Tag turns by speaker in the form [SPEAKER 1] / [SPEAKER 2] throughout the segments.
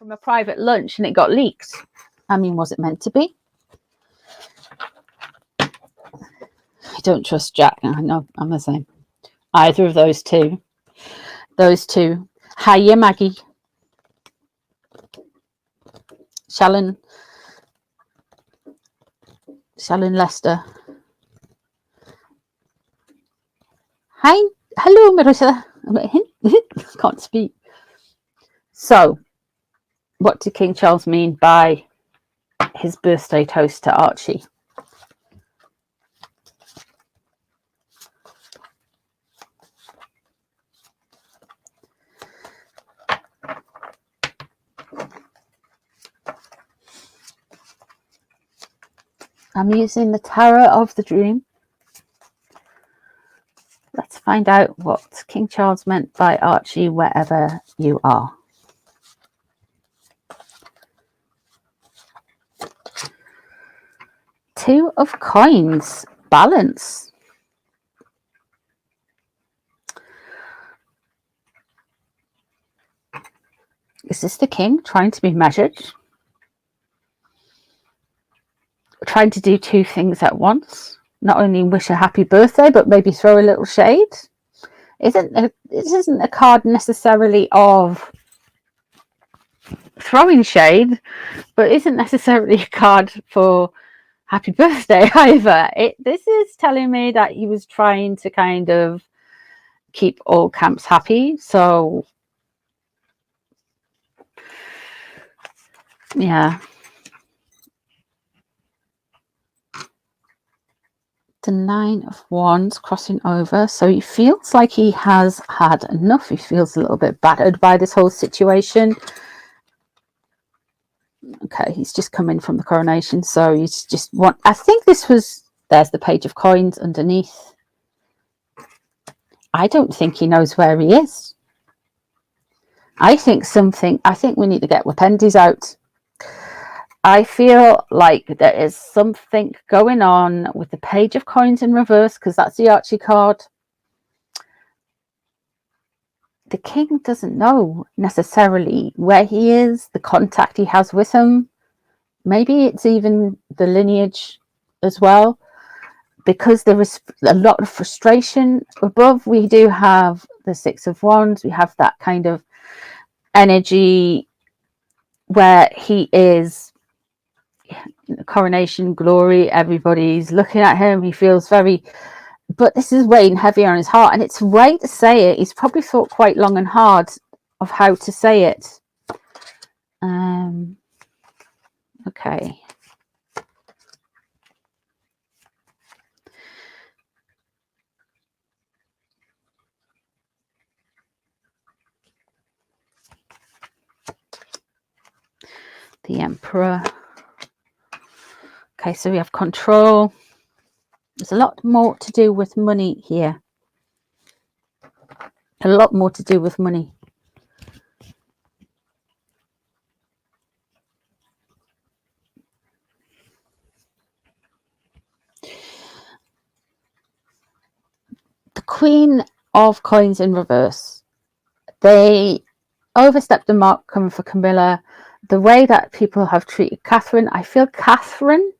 [SPEAKER 1] from a private lunch and it got leaked. I mean, was it meant to be? I don't trust Jack. I know, I'm the same. Either of those two. Those two. Hiya, Maggie. Shallon Lester. Hi. Hello, Marissa. Can't speak. So, what did King Charles mean by his birthday toast to Archie? I'm using the Tarot of the Dream. Let's find out what King Charles meant by Archie wherever you are. Two of Coins. Balance. Is this the king trying to be measured? Trying to do two things at once? Not only wish a happy birthday, but maybe throw a little shade? This isn't a card necessarily of throwing shade, but isn't necessarily a card for happy birthday either. This is telling me that he was trying to kind of keep all camps happy. So, yeah. The 9 of Wands crossing over. So he feels like he has had enough. He feels a little bit battered by this whole situation. Okay, he's just come in from the coronation. So he's just I think this was, there's the Page of Coins underneath. I don't think he knows where he is. I think we need to get Wapendies out. I feel like there is something going on with the Page of Coins in reverse, because that's the Archie card. The king doesn't know necessarily where he is, the contact he has with him. Maybe it's even the lineage as well, because there is a lot of frustration. Above, we do have the 6 of Wands. We have that kind of energy where he is coronation glory, everybody's looking at him, he feels very, but this is weighing heavy on his heart, and it's right to say it. He's probably thought quite long and hard of how to say it. Okay, the Emperor. Okay, so we have control. There's a lot more to do with money here. A lot more to do with money. The Queen of Coins in reverse. They overstepped the mark coming for Camilla. The way that people have treated Catherine, I feel Catherine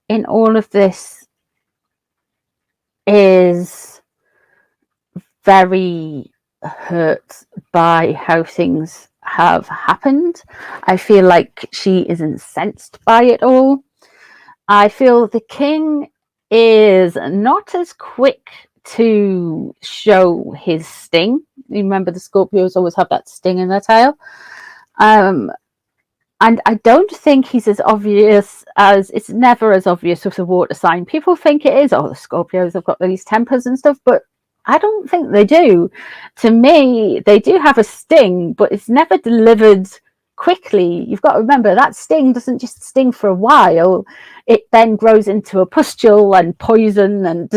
[SPEAKER 1] in all of this is very hurt by how things have happened. I feel like she is incensed by it all. I feel the king is not as quick to show his sting. You remember the Scorpios always have that sting in their tail. And I don't think he's as obvious as, it's never as obvious with the water sign. People think it is, oh, the Scorpios have got these tempers and stuff, but I don't think they do. To me, they do have a sting, but it's never delivered quickly. You've got to remember that sting doesn't just sting for a while. It then grows into a pustule and poison and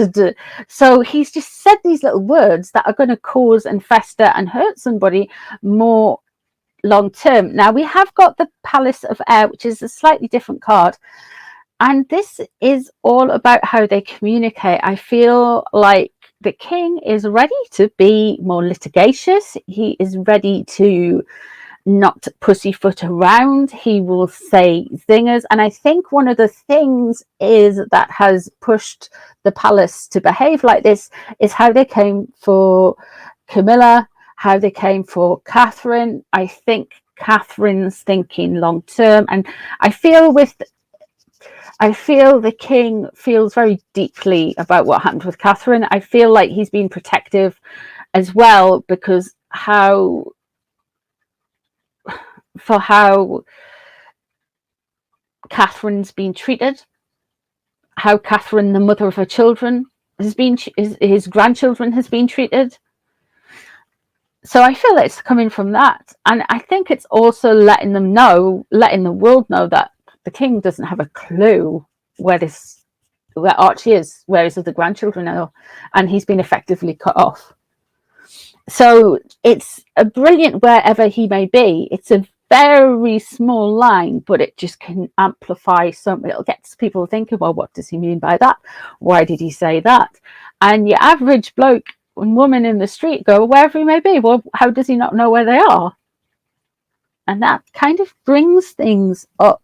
[SPEAKER 1] so he's just said these little words that are going to cause and fester and hurt somebody more long term. Now we have got the Palace of Air, which is a slightly different card, and this is all about how they communicate. I feel like the king is ready to be more litigious. He is ready to not pussyfoot around. He will say zingers. And I think one of the things is that has pushed the palace to behave like this is how they came for Camilla, how they came for Catherine. I think Catherine's thinking long term, and I feel the king feels very deeply about what happened with Catherine. I feel like he's been protective as well, because how Catherine's been treated, how Catherine, the mother of her children, has been, his grandchildren has been treated. So I feel it's coming from that. And I think it's also letting the world know that the king doesn't have a clue where Archie is, where his other grandchildren are, and he's been effectively cut off. So it's a brilliant wherever he may be. It's a very small line, but it just can amplify something. It'll get people thinking, well, what does he mean by that? Why did he say that? And your average bloke and woman in the street go, wherever he may be, well, how does he not know where they are? And that kind of brings things up.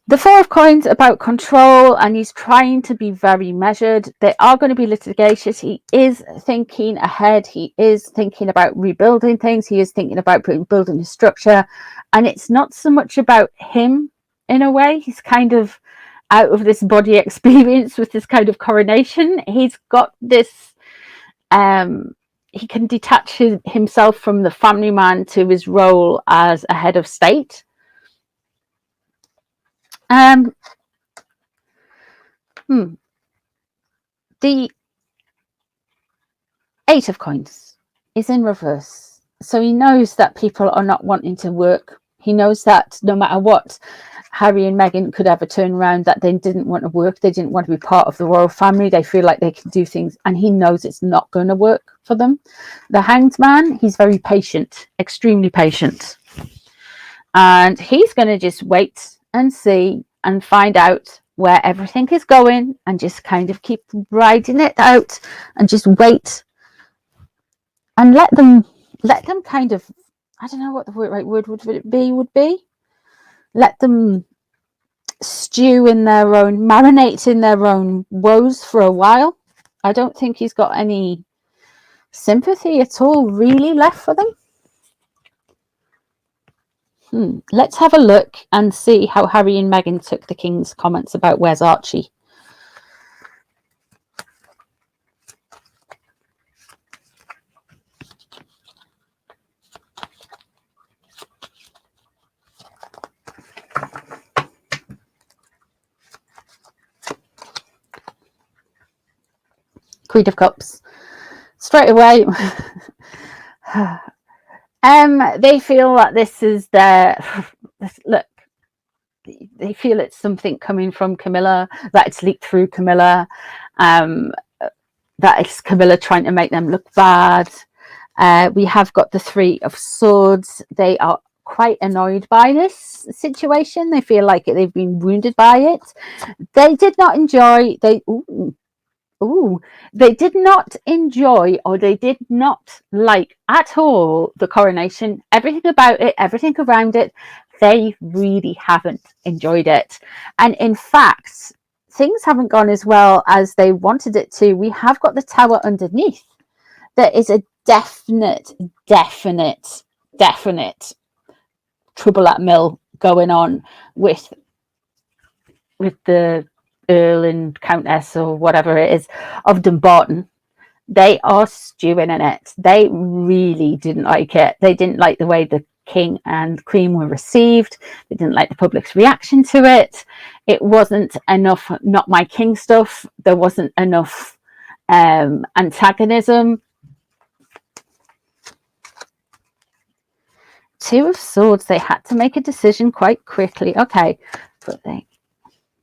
[SPEAKER 1] The Four of Coins about control, and he's trying to be very measured. They are going to be litigious. He is thinking ahead. He is thinking about rebuilding things. He is thinking about building a structure. And it's not so much about him in a way. He's kind of out of this body experience with this kind of coronation. He's got this, he can detach himself from the family man to his role as a head of state. The Eight of Coins is in reverse. So he knows that people are not wanting to work. He knows that no matter what Harry and Meghan could ever turn around, that they didn't want to work. They didn't want to be part of the royal family. They feel like they can do things, and he knows it's not going to work for them. The Hanged Man, he's very patient, extremely patient. And he's going to just wait and see and find out where everything is going, and just kind of keep riding it out and just wait and let them kind of, I don't know what the right word would be. Let them stew in their own, marinate in their own woes for a while. I don't think he's got any sympathy at all really left for them. Let's have a look and see how Harry and Meghan took the king's comments about where's Archie. Queen of Cups. Straight away. They feel that this is their look. They feel it's something coming from Camilla, that it's leaked through Camilla, that it's Camilla trying to make them look bad. We have got the Three of Swords. They are quite annoyed by this situation. They feel like they've been wounded by it. They did not enjoy. They did not enjoy, or they did not like at all the coronation. Everything about it, everything around it, they really haven't enjoyed it. And in fact, things haven't gone as well as they wanted it to. We have got the Tower underneath. There is a definite trouble at mill going on with the Earl and Countess, or whatever it is, of Dumbarton. They are stewing in it. They really didn't like it. They didn't like the way the king and queen were received. They didn't like the public's reaction to it. It wasn't enough not my king stuff. There wasn't enough antagonism. Two of Swords, they had to make a decision quite quickly. Okay, but they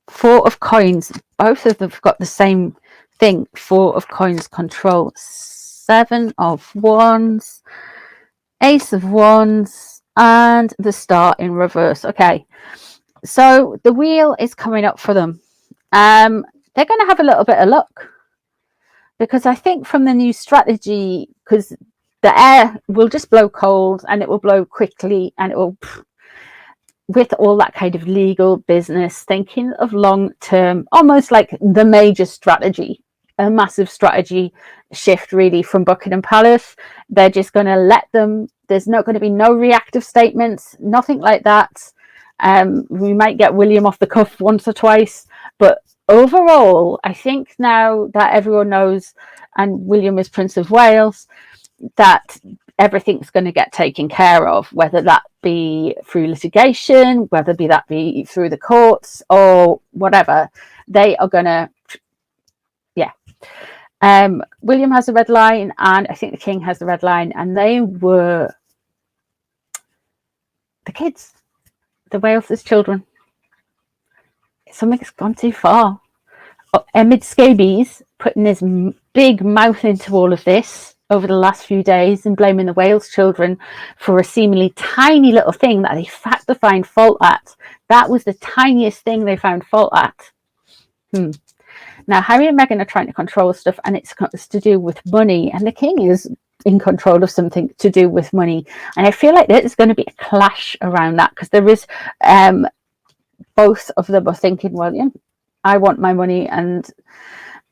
[SPEAKER 1] Four of Coins, both of them have got the same thing. Four of Coins control. Seven of Wands, Ace of Wands, and the Star in reverse. Okay, so the wheel is coming up for them. They're going to have a little bit of luck, because I think from the new strategy, because the air will just blow cold, and it will blow quickly, and it will, with all that kind of legal business, thinking of long term, almost like the major strategy, a massive strategy shift really from Buckingham Palace. They're just going to let them, there's not going to be no reactive statements, nothing like that. We might get William off the cuff once or twice, but overall, I think now that everyone knows, and William is Prince of Wales, that everything's going to get taken care of, whether that be through litigation, whether that be through the courts or whatever. They are going to, yeah. William has a red line, and I think the king has the red line, and they were the kids, the Wales' children. Something's gone too far. Emmett Scabies putting his big mouth into all of this over the last few days and blaming the Wales children for a seemingly tiny little thing that they had to find fault at. That was the tiniest thing they found fault at. Now, Harry and Meghan are trying to control stuff, and it's to do with money, and the king is in control of something to do with money. And I feel like there's going to be a clash around that, because there is, both of them are thinking, well, yeah, I want my money, and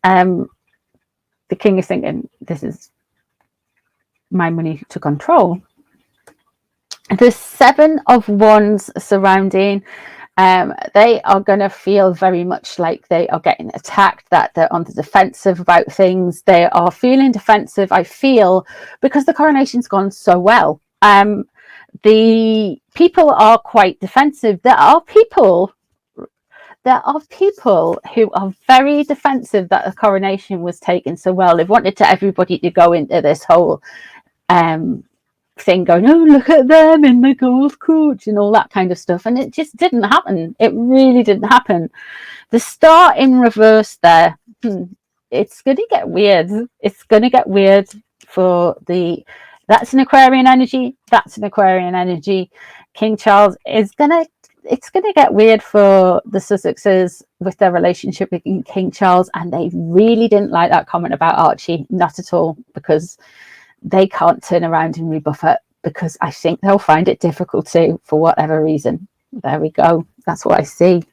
[SPEAKER 1] the king is thinking, this is my money to control. There's 7 of Wands surrounding. They are going to feel very much like they are getting attacked, that they're on the defensive about things. They are feeling defensive, I feel, because the coronation's gone so well. The people are quite defensive. There are people who are very defensive that the coronation was taken so well. They've wanted everybody to go into this whole thing going, oh, look at them in the gold coach and all that kind of stuff, and it just didn't happen. It really didn't happen. The star in reverse there, it's going to get weird. It's going to get weird for that's an Aquarian energy, that's an Aquarian energy. King Charles is it's going to get weird for the Sussexes with their relationship with King Charles, and they really didn't like that comment about Archie, not at all, because they can't turn around and rebuff it, because I think they'll find it difficult to, for whatever reason. There we go. That's what I see.